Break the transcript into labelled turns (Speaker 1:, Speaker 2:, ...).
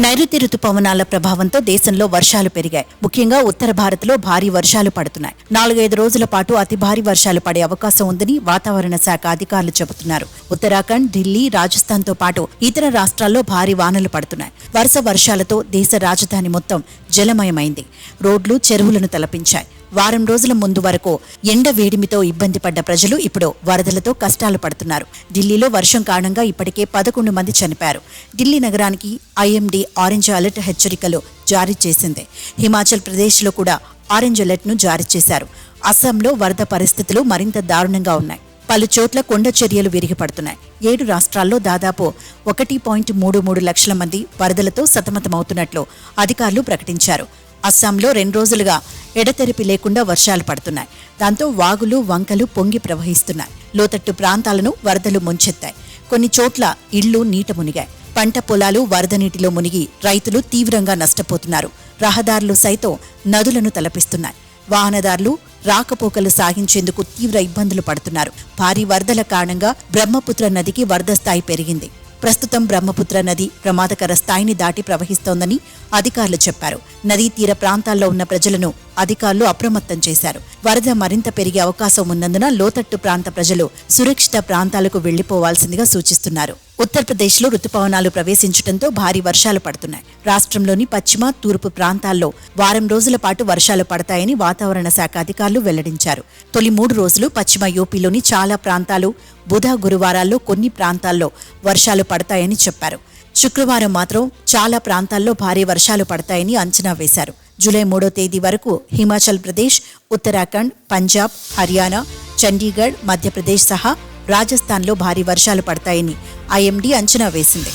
Speaker 1: నైరుతి రుతుపవనాల ప్రభావంతో దేశంలో వర్షాలు పెరిగాయి. ముఖ్యంగా ఉత్తర భారత్లో భారీ వర్షాలు పడుతున్నాయి. 4-5 రోజుల పాటు అతి భారీ వర్షాలు పడే అవకాశం ఉందని వాతావరణ శాఖ అధికారులు చెబుతున్నారు. ఉత్తరాఖండ్, ఢిల్లీ, రాజస్థాన్తో పాటు ఇతర రాష్ట్రాల్లో భారీ వానలు పడుతున్నాయి. వరుస వర్షాలతో దేశ రాజధాని మొత్తం జలమయమైంది. రోడ్లు, చెరువులను తలపించాయి. వారం రోజుల ముందు వరకు ఎండ వేడిమితో ఇబ్బంది పడ్డ ప్రజలు ఇప్పుడు వరదలతో కష్టాలు పడుతున్నారు. ఢిల్లీలో వర్షం కారణంగా ఇప్పటికే 11 మంది చనిపోయారు. ఢిల్లీ నగరానికి ఐఎండీ ఆరెంజ్ అలర్ట్ హెచ్చరికలు జారీ చేసింది. హిమాచల్ ప్రదేశ్లో కూడా ఆరెంజ్ అలర్ట్ను జారీ చేశారు. అస్సాంలో వరద పరిస్థితులు మరింత దారుణంగా ఉన్నాయి. పలు చోట్ల కొండ చర్యలు విరిగిపడుతున్నాయి. 7 రాష్ట్రాల్లో దాదాపు 1.33 లక్షల మంది వరదలతో సతమతమవుతున్నట్లు అధికారులు ప్రకటించారు. అస్సాంలో 2 రోజులుగా ఎడతెరిపి లేకుండా వర్షాలు పడుతున్నాయి. దాంతో వాగులు, వంకలు పొంగి ప్రవహిస్తున్నాయి. లోతట్టు ప్రాంతాలను వరదలు ముంచెత్తాయి. కొన్ని చోట్ల ఇళ్లు నీట మునిగాయి. పంట పొలాలు వరద నీటిలో మునిగి రైతులు తీవ్రంగా నష్టపోతున్నారు. రహదారులు సైతం నదులను తలపిస్తున్నాయి. వాహనదారులు రాకపోకలు సాగించేందుకు తీవ్ర ఇబ్బందులు పడుతున్నారు. భారీ వరదల కారణంగా బ్రహ్మపుత్ర నదికి వరద స్థాయి పెరిగింది. ప్రస్తుతం బ్రహ్మపుత్ర నది ప్రమాదకర స్థాయిని దాటి ప్రవహిస్తోందని అధికారులు చెప్పారు. నదీ తీర ప్రాంతాల్లో ఉన్న ప్రజలను అధికారులు అప్రమత్తం చేశారు. వరద మరింత పెరిగే అవకాశం ఉన్నందున లోతట్టు ప్రాంత ప్రజలు సురక్షిత ప్రాంతాలకు వెళ్లిపోవాల్సిందిగా సూచిస్తున్నారు. ఉత్తరప్రదేశ్లో రుతుపవనాలు ప్రవేశించడంతో భారీ వర్షాలు పడుతున్నాయి. రాష్ట్రంలోని పశ్చిమ, తూర్పు ప్రాంతాల్లో వారం రోజుల పాటు వర్షాలు పడతాయని వాతావరణ శాఖ అధికారులు వెల్లడించారు. తొలి 3 రోజులు పశ్చిమ యూపీలోని చాలా ప్రాంతాలు, బుధ, గురువారాల్లో కొన్ని ప్రాంతాల్లో వర్షాలు పడతాయని చెప్పారు. శుక్రవారం మాత్రం చాలా ప్రాంతాల్లో భారీ వర్షాలు పడతాయని అంచనా వేశారు. జూలై 3వ తేదీ వరకు హిమాచల్ ప్రదేశ్, ఉత్తరాఖండ్, పంజాబ్, హర్యానా, చండీగఢ్, మధ్యప్రదేశ్ సహా రాజస్థాన్లో భారీ వర్షాలు పడతాయని ఐఎండీ అంచనా వేసింది.